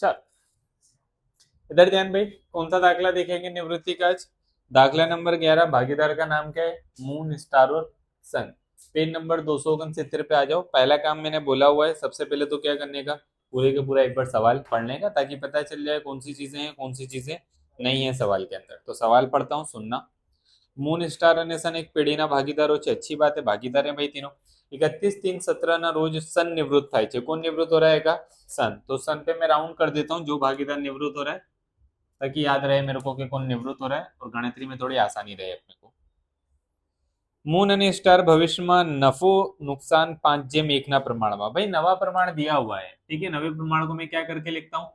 चल इधर ध्यान भाई, कौन सा दाखला देखेंगे निवृत्ति का आज? दाखला नंबर 11, भागीदार का नाम क्या है? मून, स्टार और सन। पेज नंबर 269 पे आ जाओ। पहला काम मैंने बोला हुआ है, सबसे पहले तो क्या करने का, पूरे के पूरा एक बार सवाल पढ़ने का, ताकि पता चल जाए कौन सी चीजें हैं कौन सी चीजें नहीं है सवाल के अंदर। तो सवाल पढ़ता हूँ, सुनना। मून, स्टार અને सन એક પેઢીના ભાગીદારો છે। अच्छी बात है, भागीदार है भाई तीनों। 31/3/17 ना रोज सन निवृत्त થાય છે। कौन निवृत्त हो रहा है? सन। तो सन पे मैं राउंड कर देता हूँ, जो भागीदार निवृत्त हो रहा है, ताकि याद रहे मेरे को कि कौन निवृत्त हो रहा है और गणतरी में थोड़ी आसानी रहे अपने को। मून અને स्टार भविष्यમાં नफो नुकसान 5:1 ના પ્રમાણમાં। भाई नवा प्रमाण दिया हुआ है, ठीक है। नवे प्रमाण को मैं क्या करके लिखता हूँ?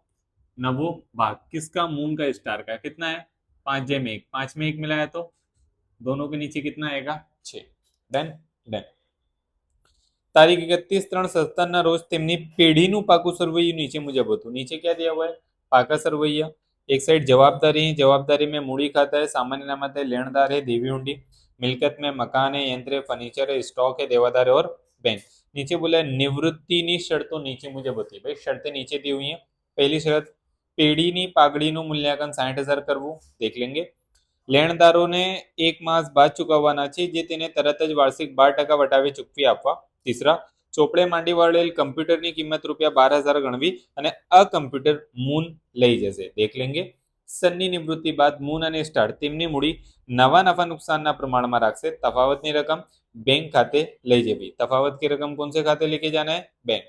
नवो भाग किसका? मून का, स्टार का। कितना है? 5:1। 5 में 1 मिलाया तो दोनों के नीचे कितना आएगा? 6। Done done. તારીખ 31/3/17 રોજ તેમની પેઢીનું પાકું સરવૈયું નીચે મુજબ હતું। नीचे क्या दिया हुआ है? पाका सरवैया। एक साइड जवाबदारी, जवाबदारी में मूड़ी खाता है, सामान्य नामत है, लेनदार है, देवी हुंडी। मिलकत में मकान है, यंत्र है, फर्नीचर है, स्टॉक है, देवादार है और बैंक। नीचे बोला है निवृत्तिની શરતો નીચે મુજબ હતી। भाई शर्तें नीचे दी हुई हैं। पहली शर्त, પેઢીની પાઘડીનું મૂલ્યાંકન 60,000 કરવું, देख लेंगे। લેણદારોને 1 માસ બાદ ચૂકવવાના છે, જે તેને તરત જ વાર્ષિક 12% વટાવે ચૂકવી આપવા। तीसरा, ચોપડે માંડી વાળેલ કમ્પ્યુટરની કિંમત ₹12,000 ગણવી અને આ કમ્પ્યુટર મૂન લઈ જશે, देख लेंगे। સનની નિવૃત્તિ બાદ મૂન અને સ્ટાર તેમની મૂડી નવા નફા નુકસાનના પ્રમાણમાં રાખશે। તફાવતની રકમ बैंक खाते લઈ જવી। तफावत की रकम कौन से खाते लेके जाना है? बैंक।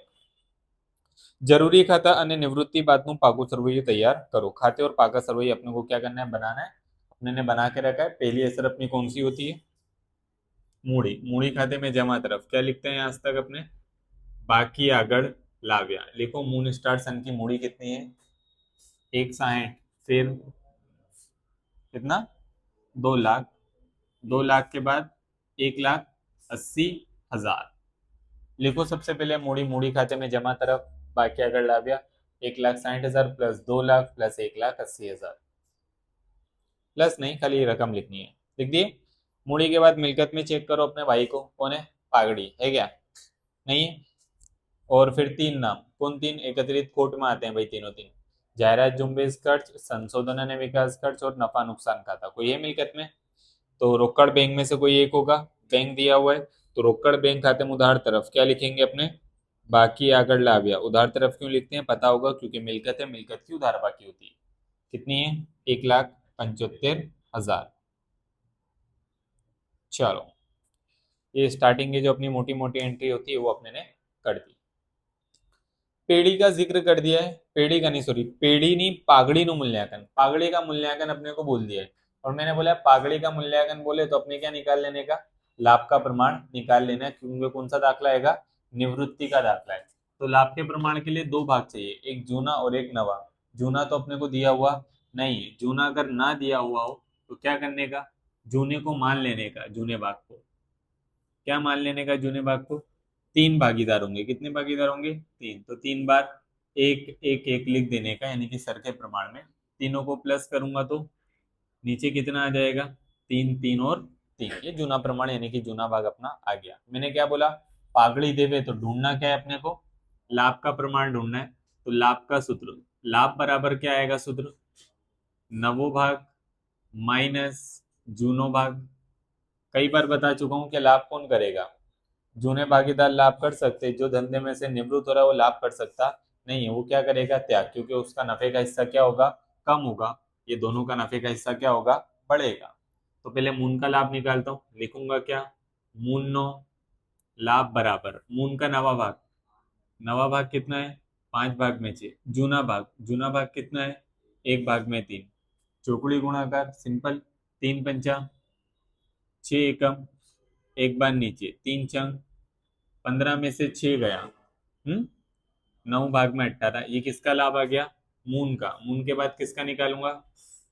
जरूरी खाता અને નિવૃત્તિ બાદનું પાકું સરવૈયું तैयार करो। खाते और पाका सरवैया अपने को क्या करना है? बनाना है। अपने ने बना के रखा है। पहली असर अपनी कौन सी होती है? मूड़ी। मूड़ी खाते में जमा तरफ क्या लिखते हैं आज तक अपने? बाकी आगड़ लाव्या। लिखो मून स्टार सन की मूड़ी कितनी है? 160। फिर कितना? 2 लाख। 2 लाख के बाद 1,80,000। लिखो सबसे पहले मूड़ी। मूड़ी खाते में जमा तरफ बाकी आगड़ लाव्या। 1,60,000 प्लस 2 लाख प्लस 1,80,000। प्लस नहीं, खाली ये रकम लिखनी है। लिख दिए। मूड़ी के बाद मिलकत में चेक करो अपने भाई को, कौन है? पागड़ी है क्या? नहीं है। और फिर 3 नाम, कौन 3? एकत्रित खोट में आते हैं भाई तीनों तीन। जायरात झुंबेश खर्च, संशोधन અને विकास खर्च और नफा नुकसान खाता। कोई है मिलकत में? तो रोकड़ बैंक में से कोई एक होगा। बैंक दिया हुआ है तो रोकड़ बैंक खाते में उधार तरफ क्या लिखेंगे अपने? बाकी आगड़ लाव्या। उधार तरफ क्यों लिखते हैं पता होगा, क्योंकि मिलकत है, मिलकत की उधार बाकी होती है। कितनी है? 1,75,000। चलो, ये स्टार्टिंग की जो अपनी मोटी मोटी एंट्री होती है वो अपने ने कर दी। पेड़ी का जिक्र कर दिया है। पेड़ी का नहीं, सॉरी, पेड़ीनी पागड़ीનું मूल्यांकन। पागड़ी का मूल्यांकन अपने को बोल दिया है। और मैंने बोला पागड़ी का मूल्यांकन बोले तो अपने क्या निकाल लेने का? लाभ का प्रमाण निकाल लेना है, क्योंकि कौन सा दाखला आएगा? निवृत्ति का दाखला है। तो लाभ के प्रमाण के लिए 2 भाग चाहिए, एक जूना और एक नवा। जूना तो अपने को दिया हुआ नहीं है। जूना अगर ना दिया हुआ हो तो क्या करने का? जूने को मान लेने का, जूने भाग को। क्या मान लेने का जूने भाग को? 3 भागीदार होंगे। कितने भागीदार होंगे? 3। तो 3 बार एक एक एक लिख देने का, यानी कि सर के प्रमाण में। तीनों को प्लस करूंगा तो नीचे कितना आ जाएगा? 3 3 और 3। ये जूना प्रमाण यानी कि जूना भाग अपना आ गया। मैंने क्या बोला? पागड़ी देवे तो ढूंढना क्या है अपने को? लाभ का प्रमाण ढूंढना है। तो लाभ का सूत्र, लाभ बराबर क्या आएगा सूत्र? नवो भाग माइनस जूनो भाग। कई बार बता चुका हूं कि लाभ कौन करेगा? जूने भागीदार लाभ कर सकते, जो धंधे में से निवृत्त हो रहा है वो लाभ कर सकता नहीं है। वो क्या करेगा? त्याग, क्योंकि उसका नफे का हिस्सा क्या होगा? कम होगा। ये दोनों का नफे का हिस्सा क्या होगा? बढ़ेगा। तो पहले मून का लाभ निकालता हूँ। लिखूंगा क्या? मून नो लाभ बराबर मून का नवा भाग। नवा भाग कितना है? 5 भाग में 6। जूना भाग, जूना भाग कितना है? 1 भाग में 3। चौकड़ी गुणाकार सिंपल। 3 पंचा 6 एकम, एक बार नीचे 3 चंग, 15 में से 6 गया। 9 भाग में 18। ये किसका लाभ आ गया? मून का। मून के बाद किसका निकालूंगा?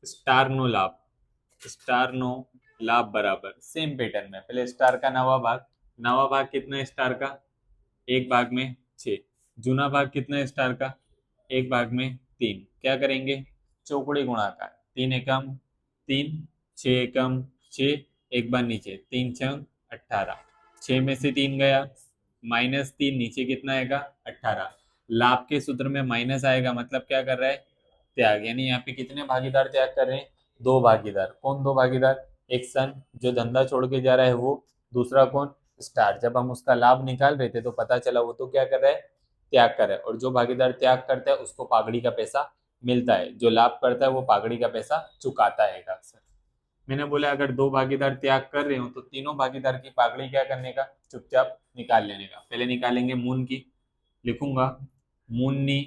स्टार नो लाभ। स्टार नो लाभ बराबर सेम पैटर्न में, पहले स्टार का नवा भाग। नवा भाग कितना है स्टार का? 1 भाग में 6। जूना भाग कितना है स्टार का? 1 भाग में 3। क्या करेंगे? चौकड़ी गुणाकार। 3 एकम 3, 6 एकम 6, एक बार नीचे 3 छंग 18। 6 में से 3 गया, -3, नीचे कितना आएगा? 18। लाभ के सूत्र में माइनस आएगा, मतलब क्या कर रहा है, त्याग। यानी यहाँ पे कितने भागीदार त्याग कर रहे हैं, दो भागीदार। कौन दो भागीदार, एक सन जो धंधा छोड़ के जा रहा है वो, दूसरा कौन, स्टार। जब हम उसका लाभ निकाल रहे थे तो पता चला वो तो क्या कर रहा है, त्याग कर रहा है। और जो भागीदार त्याग करता है उसको पागड़ी का पैसा मिलता है, जो लाभ करता है वो पागड़ी का पैसा चुकाता है अक्सर। मैंने बोला अगर दो भागीदार त्याग कर रहे हो तो तीनों भागीदार की पागड़ी क्या करने का, चुपचाप निकाल लेने का। पहले निकालेंगे मून की, लिखूंगा मूननी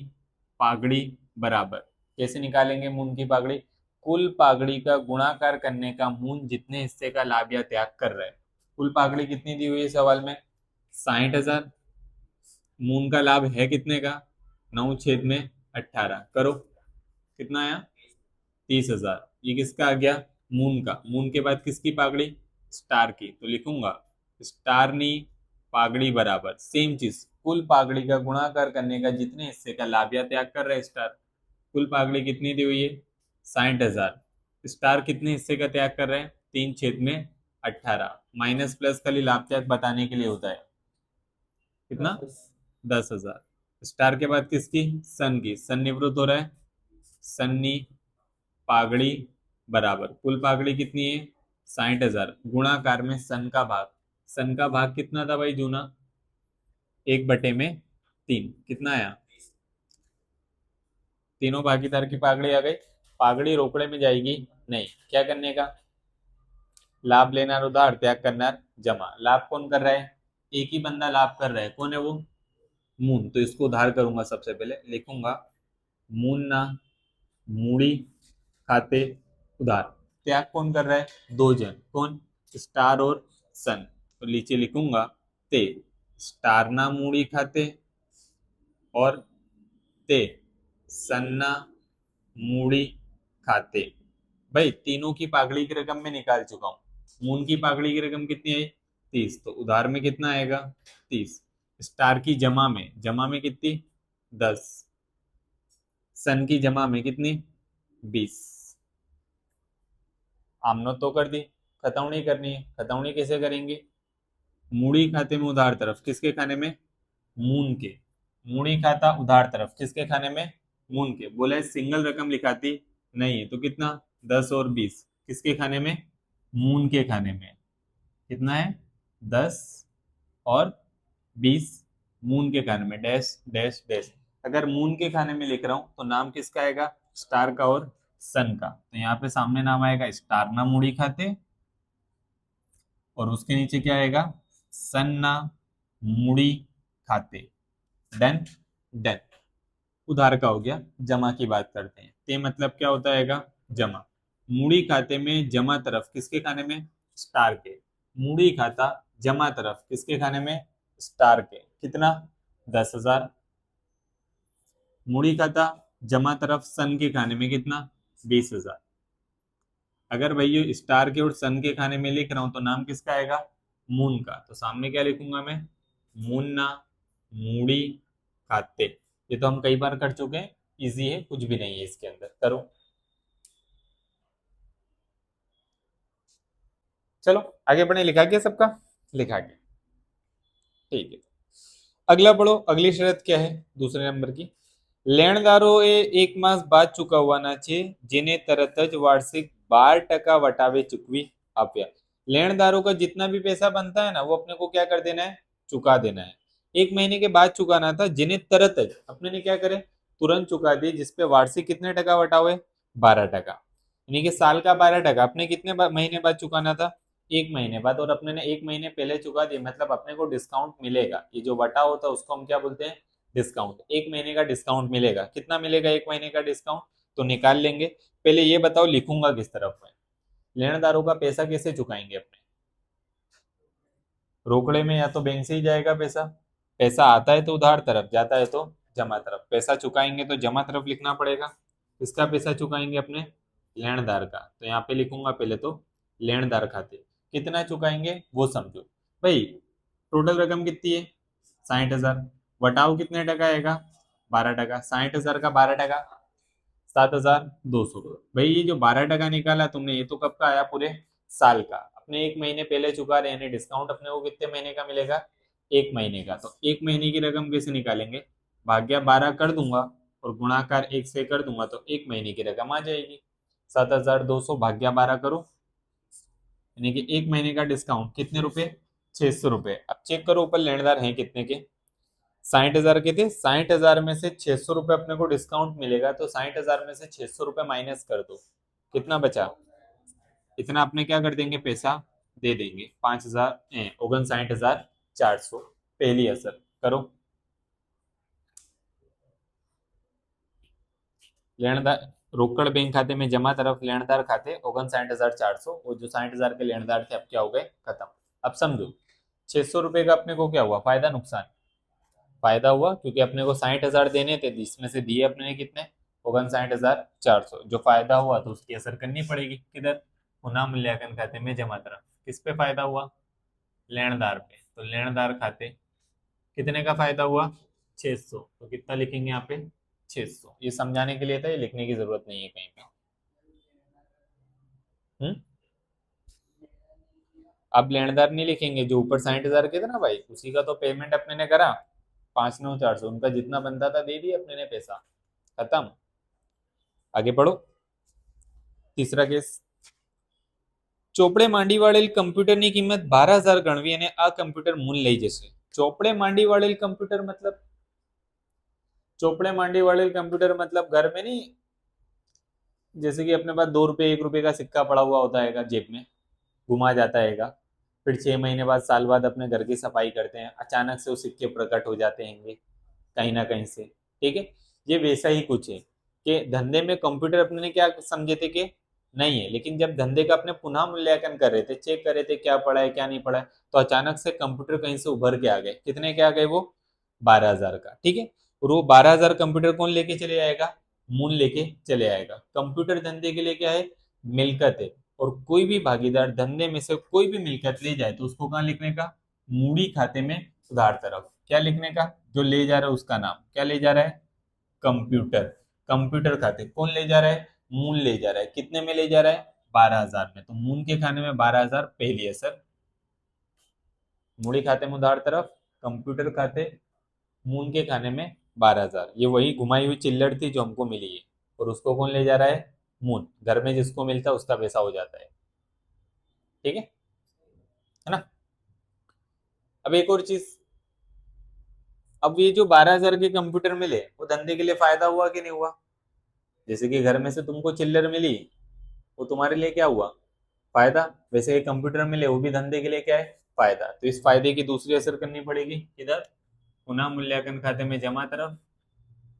पागड़ी बराबर, कैसे निकालेंगे मून की पागड़ी, कुल पागड़ी का गुणाकार करने का मून जितने हिस्से का लाभ या त्याग कर रहा है। कुल पागड़ी कितनी दी हुई है सवाल में, 60,000। मून का लाभ है कितने का, 9/18। करो कितना आया, 30,000। ये किसका आ गया, मून का। मून के बाद किसकी पागड़ी, स्टार की। तो लिखूंगा स्टारनी पागड़ी बराबर सेम चीज, कुल पागड़ी का गुणाकार करने का जितने हिस्से का लाभ या त्याग कर रहा है स्टार। कुल पागड़ी कितनी दी हुई है, 60,000। स्टार कितने हिस्से का त्याग कर रहे हैं, 3/18। माइनस प्लस खाली लाभ त्याग बताने के लिए होता है। कितना, 10,000। स्टार के बाद किसकी, सन की। सन निवृत्त हो रहा है, सन्नी पागड़ी बराबर कुल पागड़ी कितनी है, 60,000 गुणाकार में सन का भाग। सन का भाग कितना था भाई जूना, 1/3। कितना आया, तीनों भागीदार की पागड़ी आ गई। पागड़ी रोकड़े में जाएगी नहीं, क्या करने का, लाभ लेना उधार, त्याग करना जमा। लाभ कौन कर रहा है, एक ही बंदा लाभ कर रहा है, कौन है वो, मून। तो इसको उधार करूंगा, सबसे पहले लिखूंगा मून ना मूड़ी खाते उधार। त्याग कौन कर रहा है, दो जन, कौन, स्टार और सन। तो नीचे लिखूंगा ते स्टार ना मूड़ी खाते और ते सन्ना मूड़ी खाते। भाई तीनों की पागड़ी की रकम में निकाल चुका हूं। मून की पागड़ी की रकम कितनी आई, 30। तो उधार में कितना आएगा, 30। स्टार की जमा में कितनी, 10। सन की जमा में कितनी, 20। आमनो तो कर दी, खतौनी करनी है। खतौनी कैसे करेंगे, मूड़ी खाते में उधार तरफ किसके खाने में, मून के। मूड़ी खाता उधार तरफ किसके खाने में, मून के। बोले सिंगल रकम लिखाती, नहीं है तो कितना, 10 और 20 किसके खाने में, मून के खाने में। कितना है, 10 और 20 मून के खाने में, डैश डैश डैश। अगर मून के खाने में लिख रहा हूं तो नाम किसका आएगा, स्टार का और सन का। तो यहाँ पे सामने नाम आएगा स्टार ना मूड़ी खाते, और उसके नीचे क्या आएगा, सन्ना मूड़ी खाते। Done, done. उधार का हो गया। जमा की बात करते हैं, ते मतलब क्या होता है, जमा। मूड़ी खाते में जमा तरफ किसके खाने में, स्टार के। मूड़ी खाता जमा तरफ किसके खाने में, स्टार के। कितना, 10,000। मूड़ी खाता जमा तरफ सन के खाने में कितना, 20,000। अगर भैया स्टार के और सन के खाने में लिख रहा हूं तो नाम किसका आएगा, मून का। तो सामने क्या लिखूंगा मैं, मुन्ना मूड़ी खाते। ये तो हम कई बार कर चुके हैं, इजी है, कुछ भी नहीं है इसके अंदर। करो, चलो आगे बढ़े। लिखा गया सबका, लिखा गया, ठीक है। अगला पढ़ो, अगली शर्त क्या है दूसरे नंबर की, લેણદારોએ એક માસ બાદ ચૂકવવાના છે જેને તરત જ વાર્ષિક 12% વટાવે ચૂકવી આપ્યા। लेणदारों का जितना भी पैसा बनता है ना वो अपने को क्या कर देना है, चुका देना है। 1 महीने के बाद चुकाना था, जिन्हें तरत ज अपने ने क्या करे, तुरंत चुका दिए, जिसपे वार्षिक कितने टका वटाव है, 12%। यानी कि साल का 12%। अपने कितने महीने बाद चुकाना था, 1 महीने बाद। और अपने ने 1 महीने पहले चुका दिए, मतलब अपने को डिस्काउंट मिलेगा। ये जो वटा होता है उसको हम क्या बोलते हैं, डिस्काउंट। 1 महीने का डिस्काउंट मिलेगा। कितना मिलेगा 1 महीने का डिस्काउंट, तो निकाल लेंगे। पहले ये बताओ लिखूंगा किस तरफ में, लेनदारों का पैसा कैसे चुकाएंगे अपने, रोकड़े में या तो बैंक से ही जाएगा पैसा। पैसा आता है तो उधार तरफ, जाता है तो जमा तरफ। पैसा चुकाएंगे तो जमा तरफ लिखना पड़ेगा। किसका पैसा चुकाएंगे अपने, लेनदार का। तो यहाँ पे लिखूंगा पहले तो लेनदार खाते। कितना चुकाएंगे वो समझो भाई। टोटल रकम कितनी है, 60,000। वटाव कितने टका आएगा, 12%। 60,000 का 12%, 7,200। भाई ये जो 12% निकाला तुमने, ये तो कब का आया, पूरे साल का। अपने 1 महीने पहले चुका रहे, यानी डिस्काउंट अपने को कितने महीने का मिलेगा, 1 महीने का। तो 1 महीने की रकम कैसे निकालेंगे, भाग्या 12 कर दूंगा और गुणाकार 1 से कर दूंगा तो 1 महीने की रकम आ जाएगी। 7,200 भाग्या 12 करो, यानी कि 1 महीने का डिस्काउंट कितने रुपए, 600 रुपए। अब चेक करो ऊपर लेनदार हैं कितने के, 60,000 के थे। 60,000 में से 600 रुपए अपने को डिस्काउंट मिलेगा, तो 60,000 में से 600 रुपए माइनस कर दो, कितना बचा, इतना अपने क्या कर देंगे, पैसा दे देंगे, 5,000 59,400। पहली असर करो, लेनदार रोकड़ बैंक खाते में जमा तरफ लेनदार खाते 59,400, वो जो 60,000 के लेनदार थे अब क्या हो गए, खत्म। अब समझो 600 रुपए का अपने को क्या हुआ, फायदा नुकसान, फायदा हुआ क्योंकि अपने को 60,000 देने थे, इसमें से दिए अपने ने कितने, 59,400। जो फायदा हुआ तो उसकी असर करनी पड़ेगी किधर, पुनः मूल्यांकन खाते में जमा तरफ। किस पे फायदा हुआ, लेनदार पे, तो लेनदार खाते कितने का फायदा हुआ, 600, तो कितना लिखेंगे यहाँ पे, 600। ये समझाने के लिए था, ये लिखने की जरूरत नहीं है कहीं पे। हम्म अब लेनदार नहीं लिखेंगे, जो ऊपर 60,000 के थे ना भाई, उसी का तो पेमेंट अपने ने करा, 5,9,400, उनका जितना बनता था दे दिया अपने ने पैसा, खत्म। आगे बढ़ो, तीसरा केस, ચોપડે માંડી વાળેલ કમ્પ્યુટરની કિંમત 12,000 ગણવી અને આ કમ્પ્યુટર મૂલ લઈ જશે। ચોપડે માંડી વાળેલ કમ્પ્યુટર मतलब, चोपड़े मांडी वाले कंप्यूटर मतलब घर में नहीं, जैसे कि अपने पास 2 रुपए 1 रुपए का सिक्का पड़ा हुआ होता है जेब में, घुमा जाता है, फिर 6 महीने बाद साल बाद अपने घर की सफाई करते हैं, अचानक से वो सिक्के प्रकट हो जाते हैं कहीं ना कहीं से, ठीक है। ये वैसा ही कुछ है कि धंधे में कंप्यूटर अपने ने क्या समझे थे कि नहीं है, लेकिन जब धंधे का अपने पुनः मूल्यांकन कर रहे थे, चेक कर रहे थे क्या पड़ा है क्या नहीं पड़ा है, तो अचानक से कंप्यूटर कहीं से उभर के आ गए, कितने के आ गए वो, 12,000 का, ठीक है। और वो 12,000 कंप्यूटर कौन लेके चले आएगा, मूल लेके चले आएगा। कंप्यूटर धंधे के लिए क्या है, मिलकत है, और कोई भी भागीदार धंधे में से कोई भी मिलकत ले जाए तो उसको कहाँ लिखने का, मूडी खाते में उधार तरफ, क्या लिखने का, जो ले जा रहा है उसका नाम, क्या ले जा रहा है, कंप्यूटर। कंप्यूटर खाते कौन ले जा रहा है, मूल ले जा रहा है, कितने में ले जा रहा है, 12,000 में, तो मूल के खाने में 12,000 पहली असर, मूडी खाते में उधार तरफ, कंप्यूटर खाते मूल के खाने में 12,000। ये वही घुमाई हुई चिल्लड़ थी जो हमको मिली है, और उसको कौन ले जा रहा है, मूल, घर में जिसको मिलता है उसका पैसा हो जाता है, ठीक है ना। अब एक और चीज, अब ये जो 12,000 के कंप्यूटर मिले वो धंधे के लिए फायदा हुआ कि नहीं हुआ, जैसे कि घर में से तुमको चिल्लर मिली, वो तुम्हारे लिए क्या हुआ, फायदा। वैसे ये कंप्यूटर मिले वो भी धंधे के लिए क्या है, फायदा। तो इस फायदे की दूसरी असर करनी पड़ेगी इधर, पुनः मूल्यांकन खाते में जमा तरफ,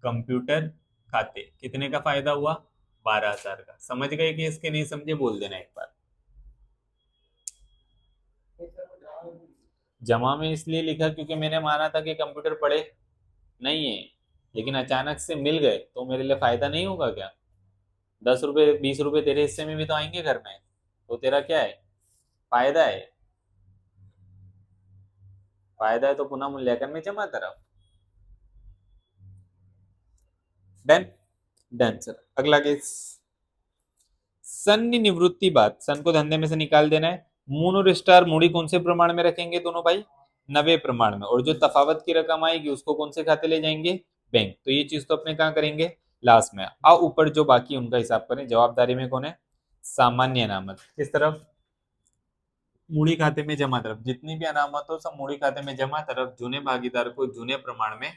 कंप्यूटर खाते कितने का फायदा हुआ, 12,000 का। समझ गए कि इसके नहीं समझे बोल देना एक बार। जमा में इसलिए लिखा क्योंकि मैंने माना था कि कंप्यूटर पड़े नहीं है, लेकिन अचानक से मिल गए तो मेरे लिए फायदा नहीं होगा क्या, 10 रुपए 20 रुपए तेरे हिस्से में भी तो आएंगे घर में, तो तेरा क्या है, फायदा है। फायदा है तो पुनः मूल्यांकन में जमा तरफ, डन। डन सर, अगला केस, सन की निवृत्ति बात, सन को धंधे में से निकाल देना है। मून और स्टार मूडी कौन से प्रमाण में रखेंगे दोनों भाई, 90 प्रमाण में, और जो तफावत की रकम आएगी उसको कौन से खाते ले जाएंगे, बैंक। तो ये चीज तो अपने कहाँ करेंगे, लास्ट में। आओ ऊपर जो बाकी उनका हिसाब करें, जवाबदारी में कौन है, सामान्य अनामत, किस तरफ, मूडी खाते में जमा तरफ, जितनी भी अनामत हो सब मूडी खाते में जमा तरफ, जूने भागीदार को जूने प्रमाण में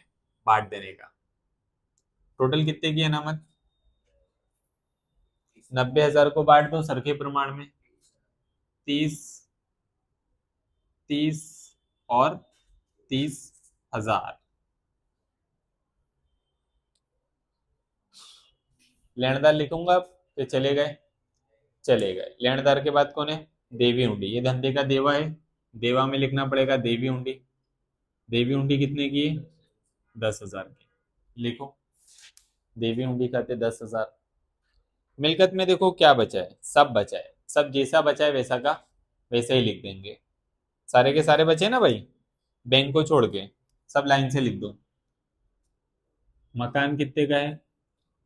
बांट देने का। टोटल कितने की अनामत, 90,000 को बांट दो सरखे प्रमाण में, 30, 30 और 30,000। लेनदार लिखूंगा कि चले गए, चले गए। लेनदार के बाद कौन है, देवी हुंडी, ये धंधे का देवा है, देवा में लिखना पड़ेगा देवी हुंडी। देवी हुंडी कितने की है, 10,000 की, लिखो देवी हुंडी खाते 10,000। मिलकत में देखो क्या बचा है, सब बचा है, सब जैसा बचा है वैसा का वैसे ही लिख देंगे, सारे के सारे बचे ना भाई, बैंक को छोड़ के सब लाइन से लिख दो। मकान कितने का है,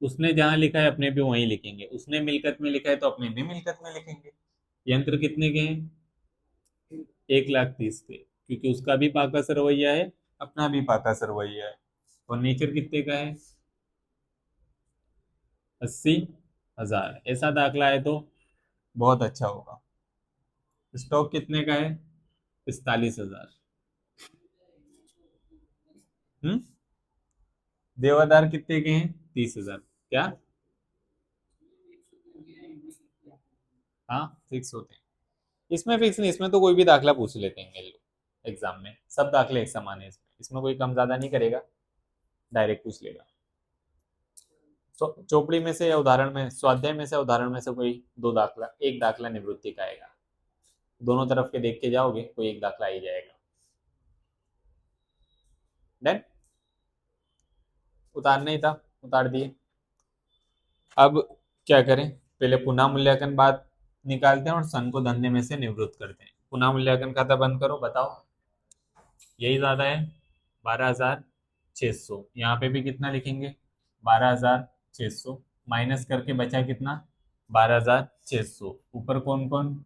उसने जहां लिखा है अपने भी वहीं लिखेंगे, उसने मिलकत में लिखा है तो अपने भी मिलकत में लिखेंगे। यंत्र कितने के हैं, 1,30,000 के, क्योंकि उसका भी पाका सरवैया है अपना भी पाका सरवैया है। फर्नीचर कितने का है? 80,000। ऐसा दाखला है तो बहुत अच्छा होगा। स्टॉक कितने का है? 45,000। हम्म। देवादार कितने के हैं? 30,000। क्या? हाँ, फिक्स होते हैं। इसमें फिक्स नहीं, इसमें तो कोई भी दाखला पूछ लेते हैं ये लोग एग्जाम में, सब दाखले एक समान है इसमें, इसमें कोई कम ज्यादा नहीं करेगा, डायरेक्ट पूछ लेगा। चोपड़ी में से या उदाहरण में, स्वाध्याय में से उदाहरण में से कोई दो दाखला, एक दाखला निवृत्ति का आएगा। दोनों तरफ के देख के जाओगे, कोई एक दाखला आ ही जाएगा। देन उतारना ही था, उतार दिए। अब क्या करें? पहले पुनः मूल्यांकन बाद निकालते हैं और सन को धंधे में से निवृत्त करते हैं। पुनः मूल्यांकन खाता बंद करो, बताओ। यही ज्यादा है, 12,600। यहाँ पे भी कितना लिखेंगे? 12,600 माइनस करके बचा कितना? 12,600। ऊपर कौन कौन?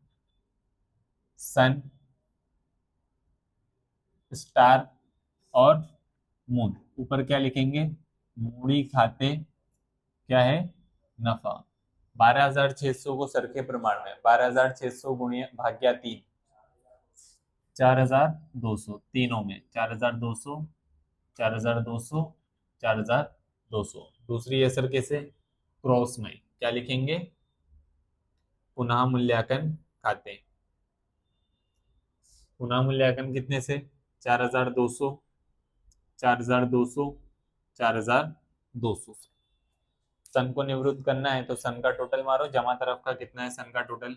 सन, स्टार और मून। ऊपर क्या लिखेंगे? मूड़ी खाते क्या है? नफा। 12,600 को सर के प्रमाण में 12,600 गुणिया भाग्या 3, 4,200। तीनों में 4,200, 4,200, 4,200। दूसरी असर कैसे? क्रॉस में क्या लिखेंगे? पुनः मूल्यांकन खाते। पुनः मूल्यांकन कितने से? 4,200, 4,200, 4,200 से। सन को निवृत्त करना है तो सन का टोटल मारो, जमा तरफ का कितना है सन का टोटल।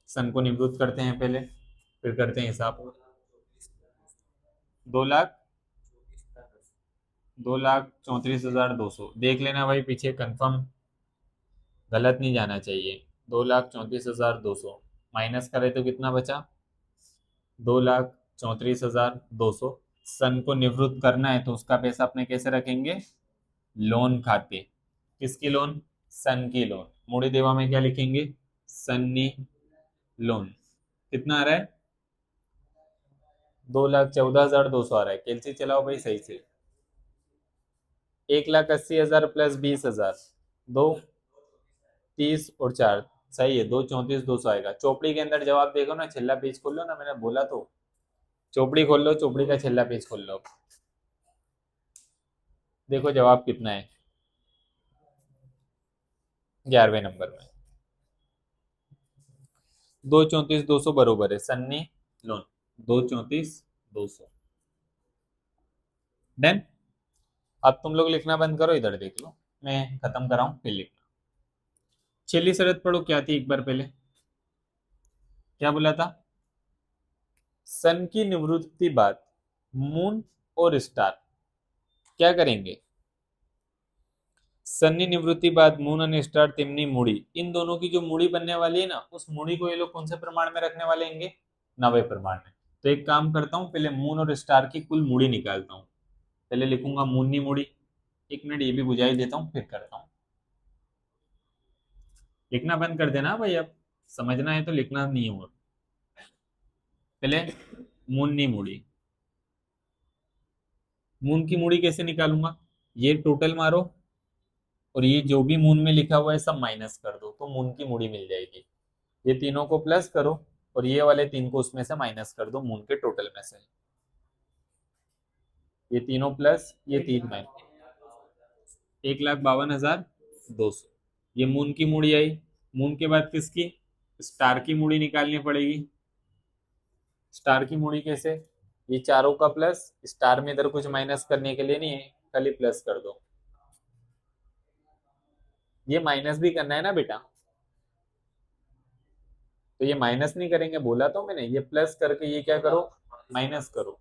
सन को निवृत्त करते हैं पहले, फिर करते हैं हिसाब। 2 लाख, 2,34,200। देख लेना भाई पीछे, कंफर्म गलत नहीं जाना चाहिए। 2,34,200 माइनस करे तो कितना बचा? 2,34,200। सन को निवृत्त करना है तो उसका पैसा अपने कैसे रखेंगे? लोन खाते। किसकी लोन? सन की लोन। मूड़ी देवा में क्या लिखेंगे? सन्नी लोन। कितना आ रहा है? 2,14,200 आ रहा है। कैलसी चलाओ भाई सही से। 1,80,000 प्लस 20,000, 2,30 और 4, सही है। 2,34,200 आएगा। चौपड़ी के अंदर जवाब देखो ना, छेल्ला पेज खोल लो ना, मैंने बोला तो। चौपड़ी खोल लो, चौपड़ी का छेल्ला पेज खोल लो, देखो जवाब कितना है 11वें नंबर में। 2,34,200 बरोबर है सन्नी लोन। 2,34,200। देन अब तुम लोग लिखना बंद करो, इधर देख लो, मैं खत्म कराऊं फिर लिखना। छेली शरत पढ़ो, क्या थी एक बार पहले? क्या बोला था? सन की निवृत्ति बाद मून और स्टार क्या करेंगे? सन्नी निवृत्ति बाद मून और स्टार तिमनी मूड़ी, इन दोनों की जो मूड़ी बनने वाली है ना, उस मूड़ी को ये लोग कौन से प्रमाण में रखने वाले होंगे? 90 प्रमाण में। तो एक काम करता हूँ, पहले मून और स्टार की कुल मूड़ी निकालता हूँ। पहले लिखूंगा मूननी मूड़ी। एक मिनट ये भी बुझाई देता हूँ, फिर करता हूँ। लिखना बंद कर देना भाई, अब समझना है तो लिखना नहीं होगा। पहले मूननी मूड़ी। मून की मूड़ी कैसे निकालूंगा? ये टोटल मारो और ये जो भी मून में लिखा हुआ है सब माइनस कर दो, तो मून की मूड़ी मिल जाएगी। ये तीनों को प्लस करो और ये वाले 3 को उसमें से माइनस कर दो मून के टोटल में से। ये तीनों प्लस, ये 3 माइनस, 1,52,200। ये मून की मूड़ी आई। मून के बाद किसकी? स्टार की मूड़ी निकालनी पड़ेगी। स्टार की मूड़ी कैसे? ये चारों का प्लस, स्टार में इधर कुछ माइनस करने के लिए नहीं है, खाली प्लस कर दो। ये माइनस भी करना है ना बेटा, तो ये माइनस नहीं करेंगे बोला तो मैंने, ये प्लस करके ये क्या करो? माइनस करो।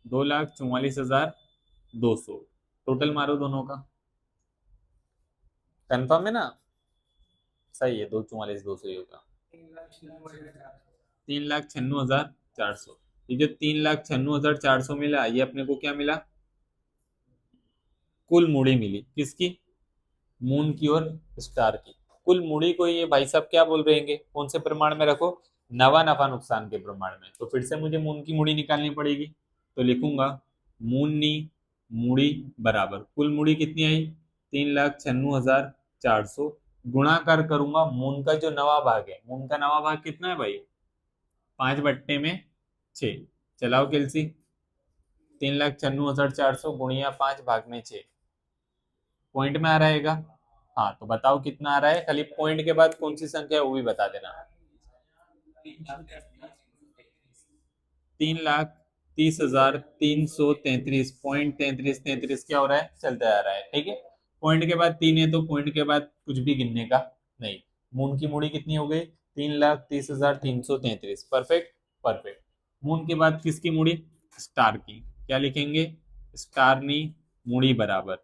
2,44,200 टोटल मारो दोनों का। कंफर्म है ना? सही है, 2,44,200 ही होगा। 3,96,400। ये जो 3,96,400 मिला, ये अपने को क्या मिला? कुल मूड़ी मिली। किसकी? मून की और स्टार की। कुल मूड़ी को ये भाई साहब क्या बोल रहेंगे, कौन से प्रमाण में रखो? नवा नफा नुकसान के प्रमाण में। तो फिर से मुझे मून की मूड़ी निकालनी पड़ेगी, तो लिखूंगा मूनी मूड़ी बराबर कुल मूड़ी कितनी आई 3,96,400 गुणाकार करूंगा मून का जो नवा भाग है मून का नवा भाग कितना है भाई 5/6 चलाओ कैलसी 3,96,400 गुणिया 5 भाग में 6 पॉइंट में आ रहेगा। हाँ तो बताओ कितना आ रहा है खाली पॉइंट के बाद कौन सी संख्या है वो भी बता देना 3,30,333.33 क्या हो रहा है चलता आ रहा है ठीक है। पॉइंट के बाद 3 है तो पॉइंट के बाद कुछ भी गिनने का नहीं। मून की मूड़ी कितनी हो गई 3,30,333 परफेक्ट परफेक्ट। मून के बाद किसकी मूड़ी स्टार की क्या लिखेंगे स्टार नी मूड़ी बराबर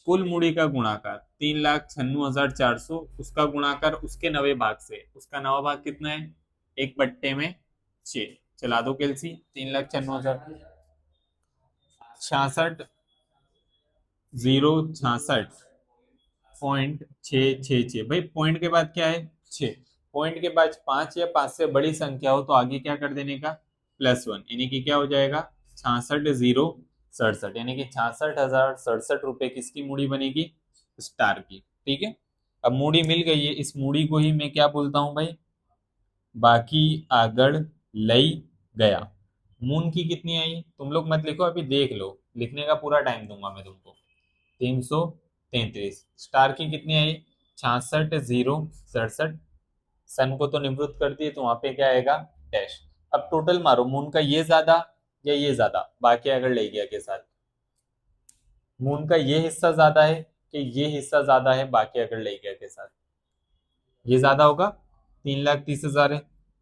कुल मूड़ी का गुणाकार 3,96,400 उसका गुणाकार उसके नवे भाग से उसका नवा भाग कितना है 1/6 चला दो कैलसी 3,96,66 066.666 भाई पॉइंट के बाद क्या है 6 पॉइंट के बाद 5 या 5 से बड़ी संख्या हो तो आगे क्या कर देने का +1 यानी कि क्या हो जाएगा 66,067 यानी कि 66,067 रुपए किसकी मूड़ी बनेगी स्टार की ठीक है। अब मूड़ी मिल गई है इस मूड़ी को ही मैं क्या बोलता हूं भाई बाकी आगड़ लई गया। मून की कितनी आई तुम लोग मत लिखो अभी देख लो लिखने का पूरा टाइम दूंगा मैं तुमको 333 स्टार की कितनी आई 66,067 सन को तो निवृत्त कर दिए तो वहां पे क्या आएगा डैश। अब टोटल मारो मून का ये ज्यादा या ये ज्यादा बाकी अगर ले गया के साथ मून का ये हिस्सा ज्यादा है कि ये हिस्सा ज्यादा है बाकी अगर ले गया के साथ ये ज्यादा होगा 3,30,000 है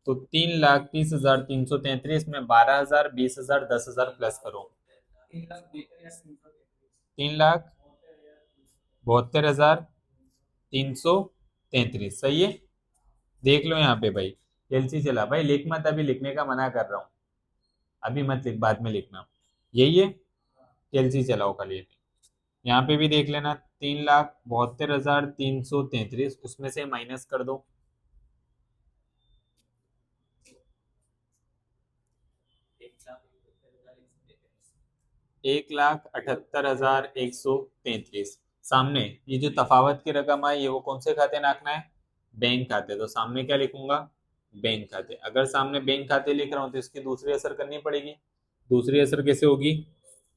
तो 3,30,333 में 12,000 20,000 10,000 प्लस करो 3,72,333 सही है। देख लो यहाँ पे भाई एलसी चला भाई लिख मत अभी लिखने का मना कर रहा हूँ अभी मत लिख बाद में लिखना यही है एलसी चलाओ खाली यहाँ पे भी देख लेना 3,72,333 उसमें से माइनस कर दो 1,78,133 सामने ये जो तफावत की रकम है ये वो कौन से खाते नाखना है बैंक खाते तो सामने क्या लिखूंगा बैंक खाते अगर सामने बैंक खाते लिख रहा हूं तो इसकी दूसरी असर करनी पड़ेगी दूसरी असर कैसे होगी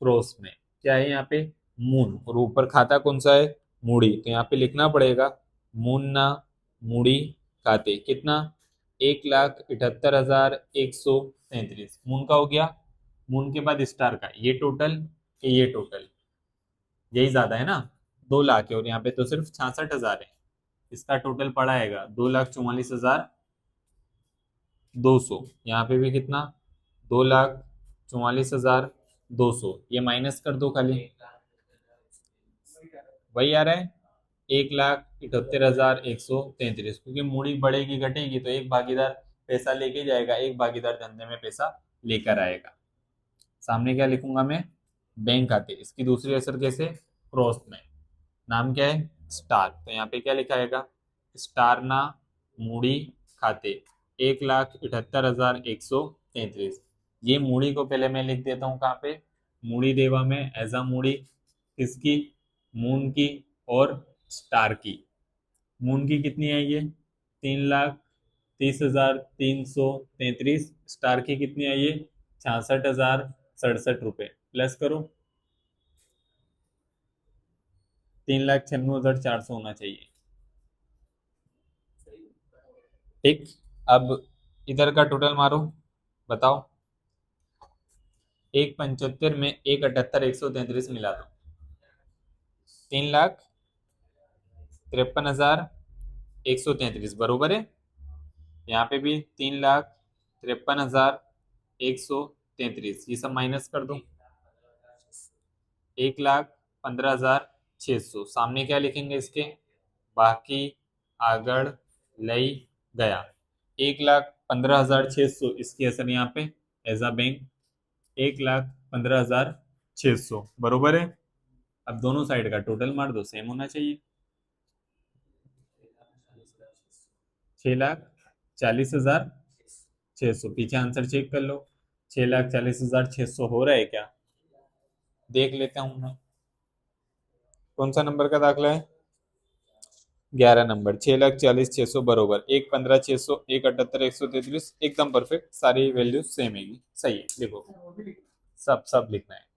क्रॉस में क्या है यहाँ पे मून और ऊपर खाता कौन सा है मूड़ी तो यहाँ पे लिखना पड़ेगा मुन्ना मूड़ी खाते कितना 1,78,133 मून का हो गया मून के बाद स्टार का ये टोटल ये टोटल यही ज्यादा है ना 2 लाख है और यहाँ पे तो सिर्फ 66,000 है इसका टोटल पड़ा आएगा 2,44,200 यहाँ पे भी कितना 2,44,200 ये माइनस कर दो खाली वही आ रहा है 1,78,133 क्योंकि मूड़ी बढ़ेगी घटेगी तो एक भागीदार पैसा लेके जाएगा एक भागीदार धंधे में पैसा लेकर आएगा। सामने क्या लिखूंगा मैं बैंक खाते इसकी दूसरी असर कैसे क्रॉस में नाम क्या है स्टार तो यहाँ पे क्या लिखा आएगा स्टार ना मूड़ी खाते 1,78,133 ये मूड़ी को पहले मैं लिख देता हूँ कहाँ पे मूड़ी देवा में एज अ मूड़ी किसकी मून की और स्टार की मून की कितनी आई है 3,30,333 स्टार की कितनी आई है 66,067 रुपए प्लस करो 3,96,400 होना चाहिए ठीक। अब इधर का टोटल मारो बताओ 1,75 में 1,78,133 मिला दो 3,53,133 बरोबर है यहाँ पे भी 3,53,133 ये सब माइनस कर दो 1,15,600 सामने क्या लिखेंगे इसके बाकी आगड़ लई गया 1,15,600 इसकी असर यहाँ पे एज अ बैंक 1,15,600 बरोबर है। अब दोनों साइड का टोटल मार दो सेम होना चाहिए 6,40,600 पीछे आंसर चेक कर लो 6,40,600 हो रहा है क्या देख लेता हूं मैं। कौन सा नंबर का दाखला है? 11 नंबर। 6,40,600 बरोबर 1,15,600, 1,78,133, एकदम परफेक्ट, सारी वैल्यू सेम है। सही है, देखो सब सब लिखना है।